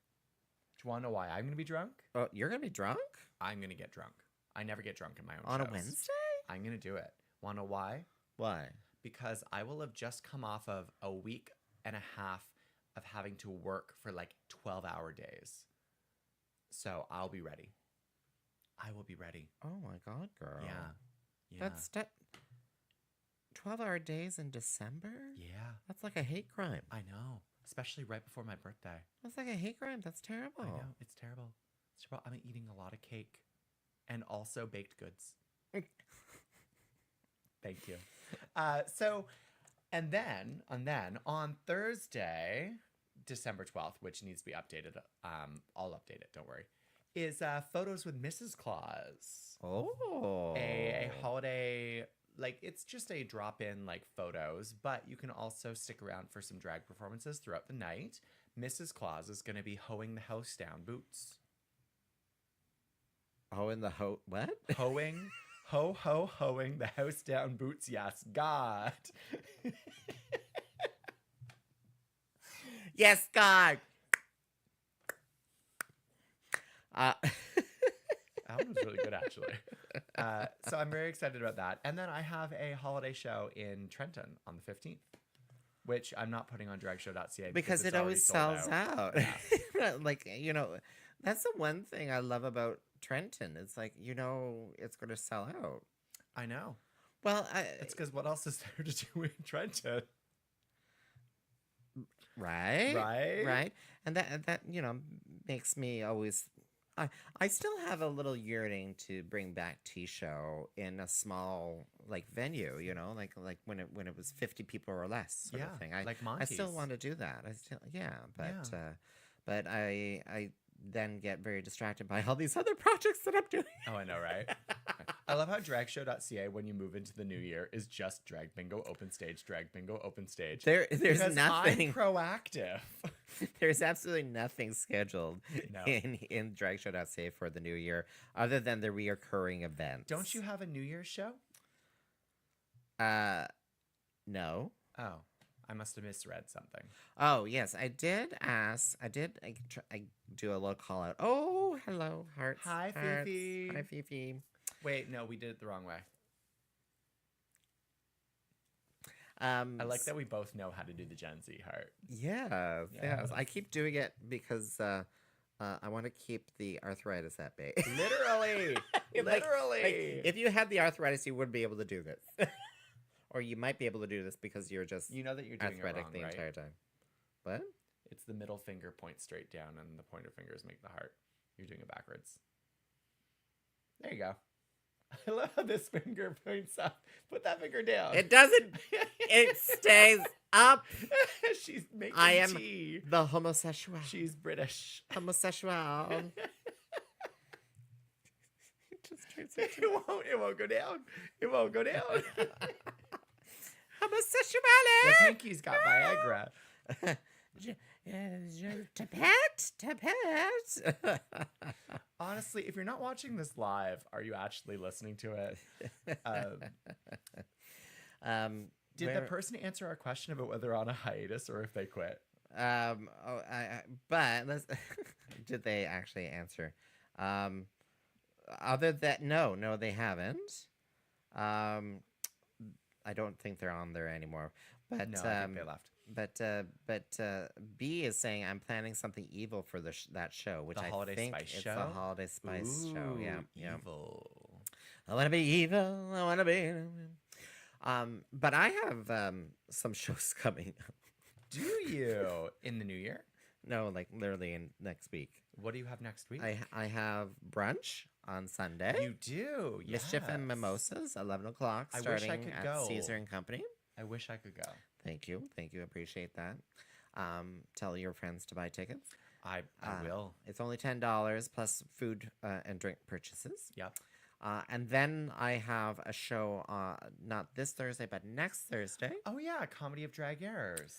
you want to know why I'm going to be drunk? Oh, you're gonna be drunk I'm going to get drunk. I never get drunk in my own on shows. a Wednesday? I'm going to do it. Want to know why? Why? Because I will have just come off of a week and a half of having to work for like 12-hour days. So I'll be ready. I will be ready. Oh my God, girl. Yeah. That's 12-hour days in December? Yeah. That's like a hate crime. I know. Especially right before my birthday. That's like a hate crime. That's terrible. I know. It's terrible. It's terrible. I'm eating a lot of cake and also baked goods. Thank you. And then on Thursday, December 12th, which needs to be updated, I'll update it, don't worry, is Photos with Mrs. Claus. Oh. A holiday, like, it's just a drop-in, like, photos, but you can also stick around for some drag performances throughout the night. Mrs. Claus is going to be hoeing the house down boots. What? Hoeing, hoeing the house down boots, yes, God. Yes, God. That one was really good, actually. So I'm very excited about that. And then I have a holiday show in Trenton on the 15th, which I'm not putting on dragshow.ca Because it's it always already sells sold out. Yeah. Like, that's the one thing I love about Trenton. It's like, it's going to sell out. I know. Well, It's because what else is there to do in Trenton? Right? Right? Right. And that makes me always... I still have a little yearning to bring back T-Show in a small, like, venue, like when it was 50 people or less sort of thing. Like I Monty's. still want to do that. But I then get very distracted by all these other projects that I'm doing. Oh, I know, right? I love how dragshow.ca, when you move into the new year, is just drag bingo, open stage, drag bingo, open stage. There's Because nothing. I'm proactive. There's absolutely nothing scheduled No. in dragshow.ca for the new year other than the reoccurring events. Don't you have a New Year's show? No. Oh, I must have misread something. Oh, yes, I did ask. I do a little call out. Oh, hello, hearts. Hi, hearts. Fifi. Hi, Fifi. Wait, no, we did it the wrong way. I I like that we both know how to do the Gen Z heart. Yes, Yes. yes. I keep doing it because I want to keep the arthritis at bay. Literally. Like- Literally. like, if you had the arthritis, you wouldn't be able to do this. Or you might be able to do this because you're just you know that you're doing it arthritic wrong, the right? entire time. What? It's the middle finger points straight down and the pointer fingers make the heart. You're doing it backwards. There you go. I love how this finger points up. Put that finger down. It doesn't. It stays up. She's making I am tea. the homosexual. She's British. Homosexual. It won't go down. It won't go down. Homosexuality. The pinky's got Viagra. Tapet. Honestly, if you're not watching this live, are you actually listening to it? Did the person answer our question about whether they're on a hiatus or if they quit? But did they actually answer? Other than no, they haven't. I don't think they're on there anymore. But No, I think they left. But B is saying I'm planning something evil for that show, which The I Holiday think Spice it's show? the Holiday Spice show. Yeah, Ooh, yeah. evil. I want to be evil. I want to be. But I have some shows coming up. Do you in the new year? No, like literally in next week. What do you have next week? I have brunch on Sunday. You do. Mischief and yes. Mimosas, 11 o'clock, I wish I starting could at go. Caesar and Company. I wish I could go. Thank you. Appreciate that. Tell your friends to buy tickets. I will. It's only $10 plus food and drink purchases. Yep. And then I have a show, not this Thursday, but next Thursday, Oh yeah, Comedy of Drag Errors.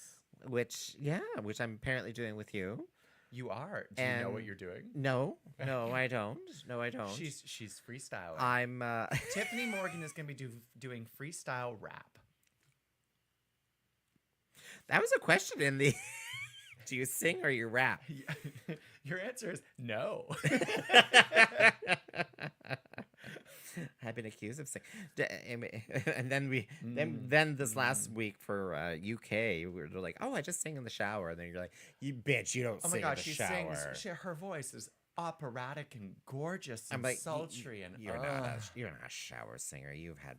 which I'm apparently doing with you. You are. Do you know what And- you're doing? No, I don't. No, I don't. She's freestyling. I'm. Tyffanie Morgan is going to be doing freestyle rap. That was a question in the. Do you sing or you rap? Your answer is no. I've been accused of singing, and then this last week for UK, they're like, "Oh, I just sing in the shower," and then you're like, "You bitch, you don't Oh sing my gosh, in the she shower." sings. Her voice is operatic and gorgeous and I'm like, sultry and you're not a shower singer. You've had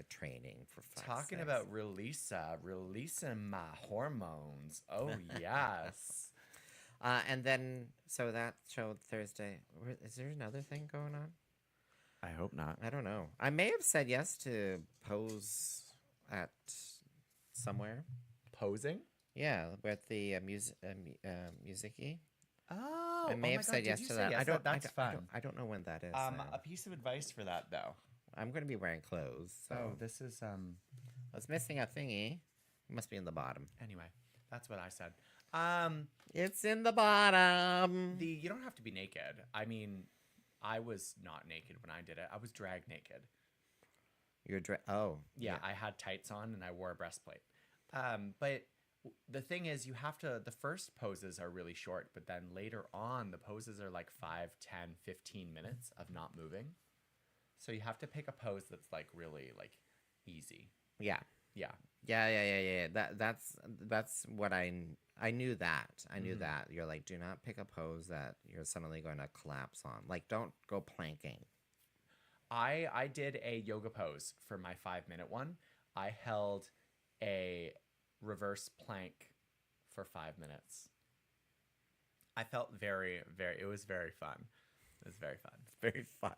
training for talking sakes. about releasing my hormones. Oh yes. And then so that show Thursday. Is there another thing going on? I hope not. I don't know. I may have said yes to pose at somewhere. Posing? Yeah, with the musicy. Oh, I may have said yes to that. That's fun. I don't know when that is. A piece of advice for that though. I'm going to be wearing clothes. So Oh, this is I was missing a thingy. It must be in the bottom. Anyway, that's what I said. It's in the bottom. You don't have to be naked. I mean, I was not naked when I did it. I was drag naked. You're Yeah, I had tights on and I wore a breastplate. But the thing is, you have to, the first poses are really short, but then later on, the poses are like 5, 10, 15 minutes of not moving. So you have to pick a pose that's like really like easy. Yeah. Yeah. Yeah. That's what I knew that. I knew that. You're like, do not pick a pose that you're suddenly going to collapse on. Like, don't go planking. I did a yoga pose for my 5-minute one. I held a reverse plank for 5 minutes. I felt it was very fun. It was very fun. It's very fun.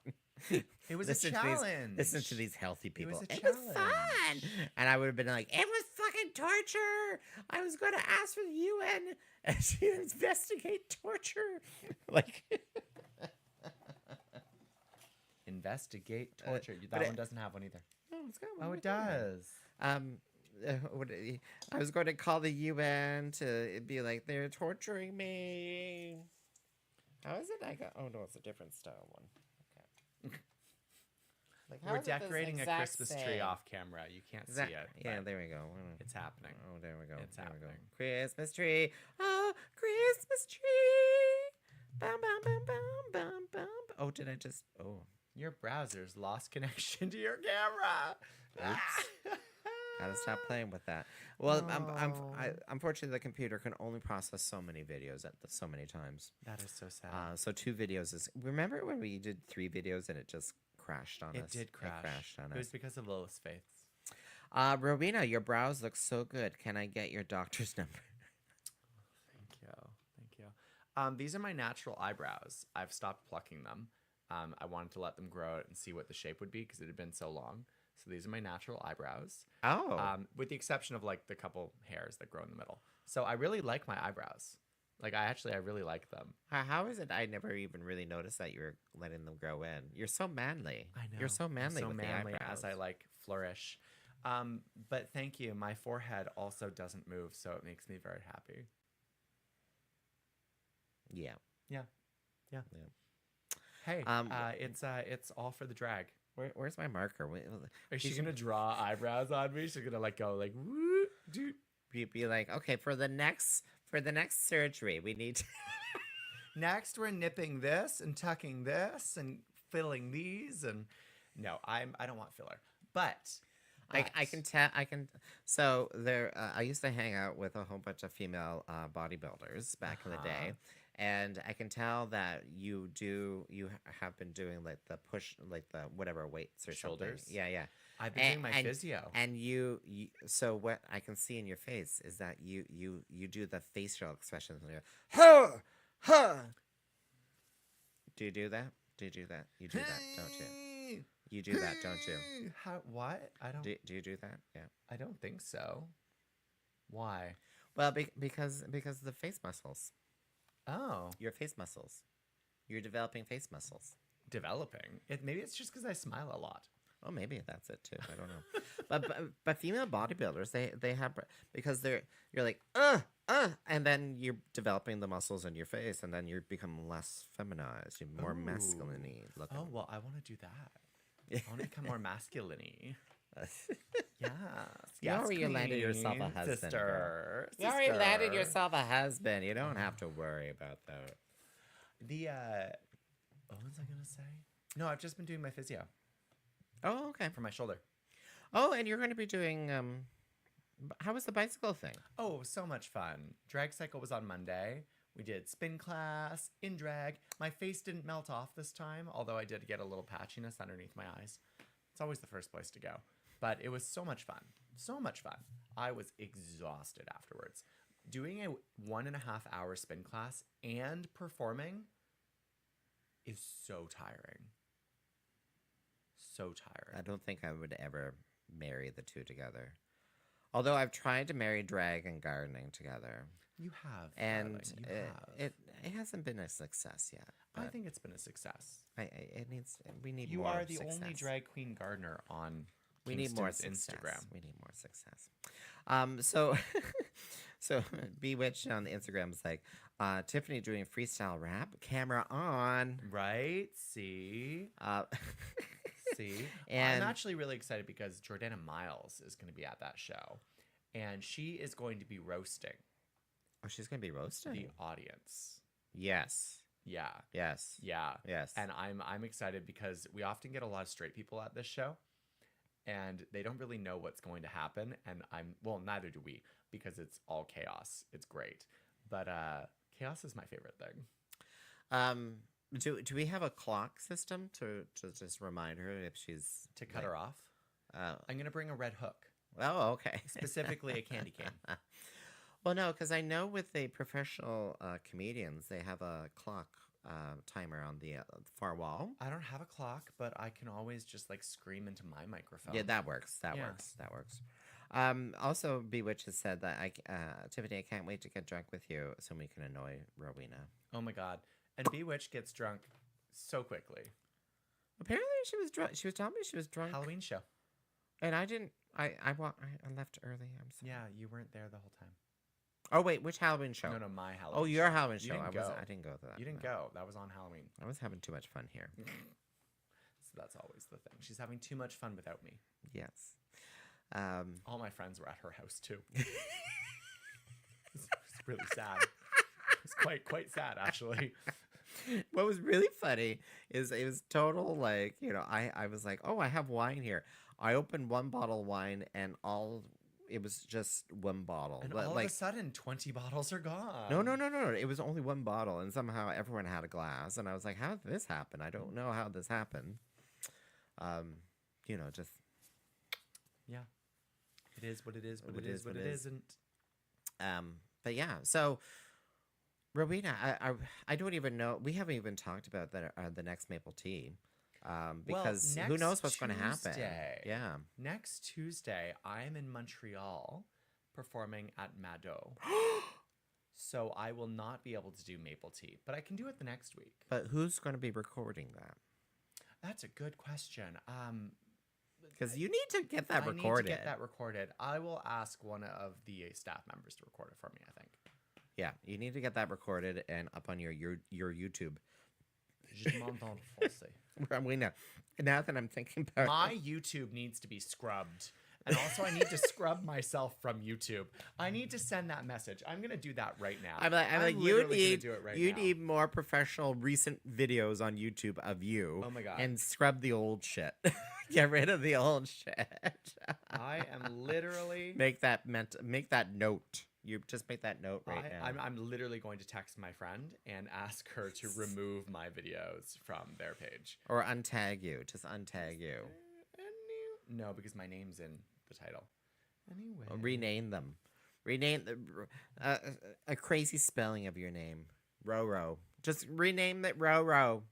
It was a challenge. Listen to these healthy people. It was fun. And I would have been like, it was fucking torture. I was going to ask for the UN to investigate torture. Like, investigate torture. That one doesn't have one either. Oh, it's got one. Oh, it does. I was going to call the UN to be like, they're torturing me. How is it? Oh no, it's a different style one. Okay. Like, we're decorating a Christmas tree off camera. You can't see it. Yeah, there we go. It's happening. Oh, there we go. It's there happening. We go. Christmas tree. Oh, Christmas tree. Bum, bum, bum, bum, bum, bum. Oh, did I just? Oh. Your browser's lost connection to your camera. Oops. Gotta stop playing with that. Well, unfortunately, the computer can only process so many videos at so many times. That is so sad. So 2 videos is. Remember when we did 3 videos and it just crashed on us? It did crash. It crashed on us. It was because of Lilith's faiths. Rowena, your brows look so good. Can I get your doctor's number? Thank you. These are my natural eyebrows. I've stopped plucking them. I wanted to let them grow out and see what the shape would be because it had been so long. So these are my natural eyebrows. Oh. With the exception of like the couple hairs that grow in the middle. So I really like my eyebrows. Like I really like them. How is it I never even really noticed that you were letting them grow in? You're so manly. I know. You're so manly with the eyebrows. As I like flourish. But thank you. My forehead also doesn't move, so it makes me very happy. Yeah. Hey, it's all for the drag. Where's my marker? Is she gonna draw eyebrows on me? She's gonna like go like woo, dude. Be like, okay, for the next surgery, we need to Next, we're nipping this and tucking this and filling these and no, I don't want filler, but I can tell. So there, I used to hang out with a whole bunch of female bodybuilders back in the day, and I can tell that you have been doing like the push, like the whatever weights or shoulders. Something. Yeah. I've been doing my physio, and you. So what I can see in your face is that you do the facial expressions. Huh. Do you do that? You do that, don't you? You do that, don't you? What? I don't. Do you do that? Yeah. I don't think so. Why? Well, because the face muscles. Oh. Your face muscles. You're developing face muscles. Developing. Maybe it's just because I smile a lot. Oh, maybe that's it too. I don't know. but female bodybuilders, they have, because you're like and then you're developing the muscles in your face, and then you become less feminized, you're more masculine-y looking. Oh well, I want to do that. I want to become more masculine-y. Yes. You already landed yourself a queen, husband, sister. You already landed Sister. yourself a husband. You don't have to worry about that. What was I gonna say? No, I've just been doing my physio Oh, okay. for my shoulder. Oh, and you're going to be doing. How was the bicycle thing? Oh, it was so much fun. Drag cycle was on Monday. We did spin class in drag. My face didn't melt off this time, although I did get a little patchiness underneath my eyes. It's always the first place to go. But it was so much fun. So much fun. I was exhausted afterwards. Doing a 1.5 hour spin class and performing is so tiring. So tiring. I don't think I would ever marry the two together. Although I've tried to marry drag and gardening together. You have. And darling, you have. it hasn't been a success yet. I but think it's been a success. we need You more are the success. only drag queen gardener on We need more Kingston's success. Instagram. We need more success. So so Bewitched on the Instagram is like, Tyffanie doing freestyle rap, camera on. Right? See? Uh, See? And- I'm actually really excited because Jordana Miles is going to be at that show. And she is going to be roasting oh, she's gonna be roasted. the audience. Yes. Yeah. Yes. Yeah. Yes. And I'm excited because we often get a lot of straight people at this show. And they don't really know what's going to happen. And neither do we, because it's all chaos. It's great. But chaos is my favorite thing. Do we have a clock system to just remind her if she's To cut her off, Oh, I'm going to bring a red hook, okay. specifically a candy cane. Well, no, because I know with the professional comedians, they have a clock timer on the far wall. I don't have a clock, but I can always just like scream into my microphone. Yeah, that works. That Yeah. works. That works. Also, Bewitched has said that Tiffany, I can't wait to get drunk with you so we can annoy Rowena. Oh my God. And Bewitched gets drunk so quickly. Apparently, she was drunk. She was telling me she was drunk, Halloween show. and I didn't. I left early. I'm sorry. Yeah, you weren't there the whole time. Oh wait, which Halloween show? No, my Halloween. Oh, your Halloween You show. didn't go. I didn't go to that. You didn't no. go. That was on Halloween. I was having too much fun here. So that's always the thing. She's having too much fun without me. Yes. All my friends were at her house too. It's really sad. It's quite sad actually. What was really funny is it was total like, I was like, oh, I have wine here. I opened one bottle of wine and it was just one bottle. And But, all like, of a sudden 20 bottles are gone. no. It was only one bottle and somehow everyone had a glass. And I was like, how did this happen? I don't know how this happened. Just. Yeah. It is what it is, but What it is what it isn't. But yeah, so Rowena, I don't even know. We haven't even talked about the next Maple Tea, because who next knows what's going to happen? Tuesday. Yeah. Next Tuesday, I am in Montreal performing at Mado. So I will not be able to do Maple Tea, but I can do it the next week. But who's going to be recording that? That's a good question. Because you need to get that I recorded. need to get that recorded. I will ask one of the staff members to record it for me, I think. Yeah, you need to get that recorded and up on your YouTube. Je m'entends français. Rowena, now that I'm thinking about My YouTube needs to be scrubbed. And also, I need to scrub myself from YouTube. I need to send that message. I'm going to do that right now. I'm like, you literally gonna need do it right you now. need more professional recent videos on YouTube of you. Oh my God. And scrub the old shit. Get rid of the old shit. I am literally... make that note. You just make that note right now. I'm literally going to text my friend and ask her to remove my videos from their page. Or untag you. Just untag you. No, because my name's in the title. Anyway. Or rename them. Rename a crazy spelling of your name. Roro. Just rename it Roro.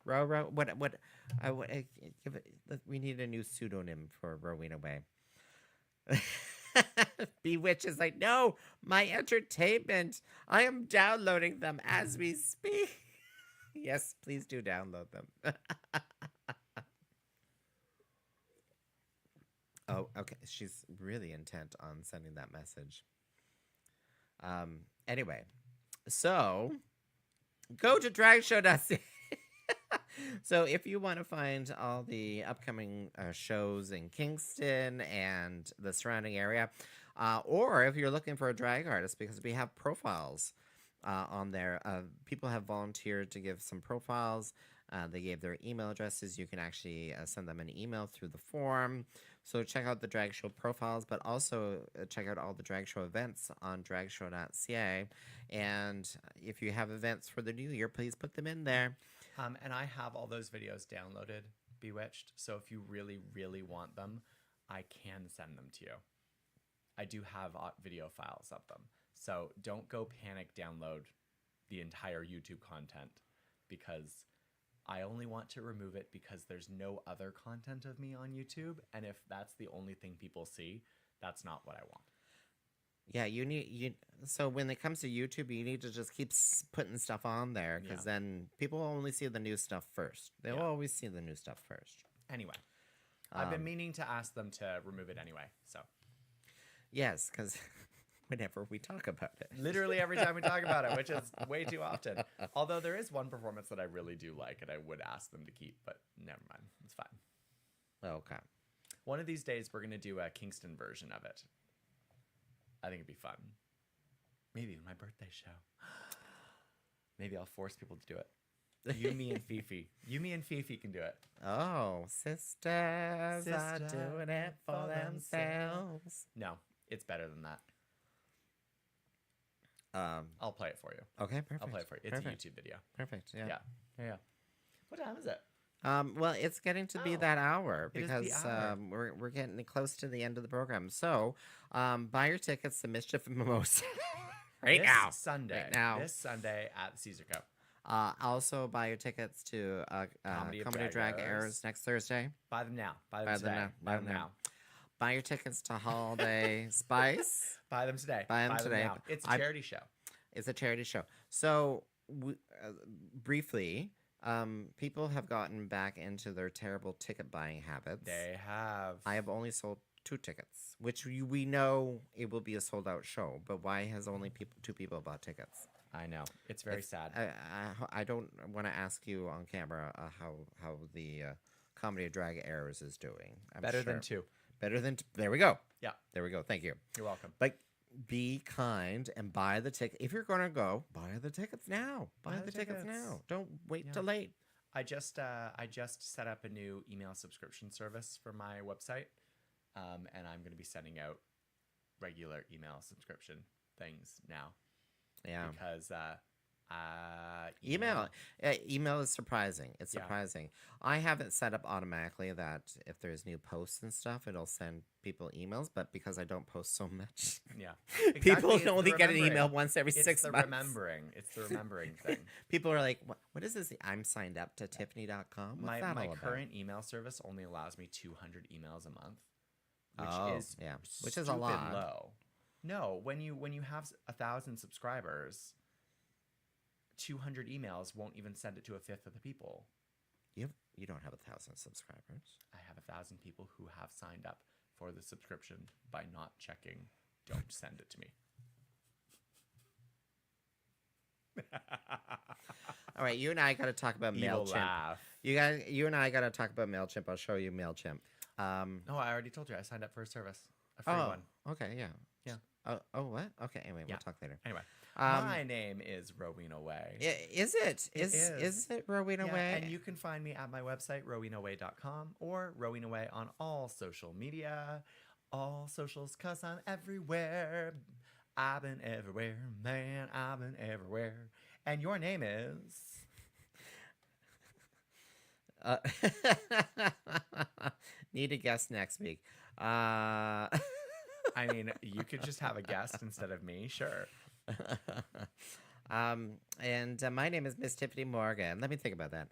Roro. What? Give it. We need a new pseudonym for Rowena Whey. Bewitched is like, no, my entertainment. I am downloading them as we speak. Yes, please do download them. Oh, okay. She's really intent on sending that message. Anyway, so go to dragshow.ca. So if you want to find all the upcoming shows in Kingston and the surrounding area, or if you're looking for a drag artist, because we have profiles on there. People have volunteered to give some profiles. They gave their email addresses. You can actually send them an email through the form. So check out the drag show profiles, but also check out all the drag show events on dragshow.ca. And if you have events for the new year, please put them in there. And I have all those videos downloaded, Bewitched. So if you really, really want them, I can send them to you. I do have video files of them. So don't go panic download the entire YouTube content, because I only want to remove it because there's no other content of me on YouTube. And if that's the only thing people see, that's not what I want. Yeah, so when it comes to YouTube, you need to just keep putting stuff on there, because then people will only see the new stuff first. They'll always see the new stuff first. Anyway, I've been meaning to ask them to remove it anyway. So yes, because whenever we talk about it, literally every time we talk about it, which is way too often. Although there is one performance that I really do like, and I would ask them to keep, but never mind, it's fine. Okay. One of these days, we're gonna do a Kingston version of it. I think it'd be fun. Maybe my birthday show. Maybe I'll force people to do it. You, me, and Fifi. You, me, and Fifi can do it. Oh, sisters are doing it for themselves. No, it's better than that. I'll play it for you. Okay, perfect. I'll play it for you. It's Perfect. a YouTube video. Perfect. Yeah. Yeah. What time is it? Well, it's getting to be that hour, It is the because hour. we're getting close to the end of the program. So, buy your tickets to Mischief and Mimosa This now. Sunday. Right now. This Sunday at Caesar Cup. Also, buy your tickets to Comedy of Comedy Drag Drag Airs. Airs next Thursday. Buy them now. Buy them Buy them today. now. Buy them now. Buy your tickets to Holiday Spice. Buy them today. Buy them today. now. It's a charity show. It's a charity show. So, briefly, people have gotten back into their terrible ticket buying habits. They have. I have only sold 2 tickets, which we know it will be a sold out show. But why has only 2 people bought tickets? I know. It's very sad. I don't want to ask you on camera how the Comedy of Drag Airs is doing. I'm Better sure. than 2. Better than there we go. Yeah. There we go. Thank you. You're welcome. But be kind and buy the ticket. If you're going to go, buy the tickets now. Buy the tickets now. Don't wait till late. I just set up a new email subscription service for my website, and I'm going to be sending out regular email subscription things now. Yeah. Because Email is surprising. It's Yeah. surprising. I have it set up automatically that if there's new posts and stuff, it'll send people emails. But because I don't post so much, Yeah. people It's the only get an email remembering. once every It's 6 the months. remembering. It's the remembering thing. People are like, what is this? I'm signed up to Tyffanie.com. What's My that all about? current email service only allows me 200 emails a month, which Oh, is yeah. Which is a stupid lot. low. No, when you have 1,000 subscribers, 200 emails won't even send it to a fifth of the people. You don't have 1,000 subscribers. I have 1,000 people who have signed up for the subscription by not checking. Don't send it to me. All right, you and I got to talk about Evil MailChimp. laugh. You and I got to talk about MailChimp. I'll show you MailChimp. No, I already told you I signed up for a service, a free one. Okay, yeah. Yeah. Oh, what? Okay, anyway, Yeah. we'll talk later. Anyway, my name is Rowena Whey. Is it? It Is it Rowena Whey? And you can find me at my website, rowenaway.com, or Rowena Whey on all social media. All socials, because I'm everywhere. I've been everywhere, man. I've been everywhere. And your name is... Need a guest next week. I mean, you could just have a guest instead of me, sure. And my name is Miss Tyffanie Morgan. Let me think about that.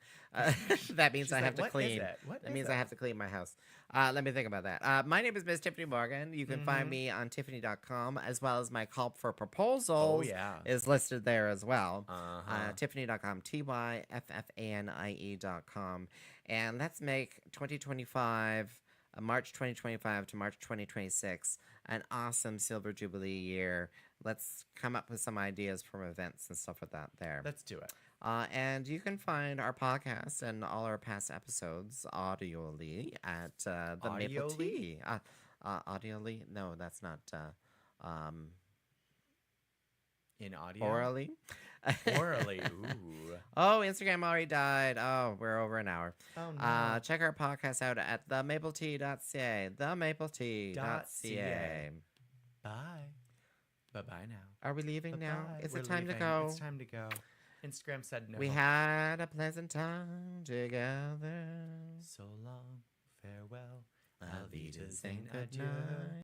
That means She's I like, have to "What is clean. it? What That is means it?" I have to clean my house. Let me think about that. My name is Miss Tyffanie Morgan. You can find me on Tyffanie.com, as well as my call for proposals. Oh, yeah. Is listed there as well. Uh-huh. Tyffanie.com, Tyffanie.com. And let's make 2025, March 2025 to March 2026, an awesome Silver Jubilee year. Let's come up with some ideas from events and stuff like that there. Let's do it. And you can find our podcast and all our past episodes audioly at the Maple Audioly? Tea. Audioly? No, that's not. In audio? Orally? Orally. Ooh. Oh, Instagram already died. Oh, we're over an hour. Oh, no. Check our podcast out at themapletea.ca. Themapletea.ca. Bye. Bye-bye now. Are we leaving now? Bye-bye. Is We're it time leaving. to go? It's time to go. Instagram said no. We had a pleasant time together. So long. Farewell. Auf Wiedersehen, and good adieu. night.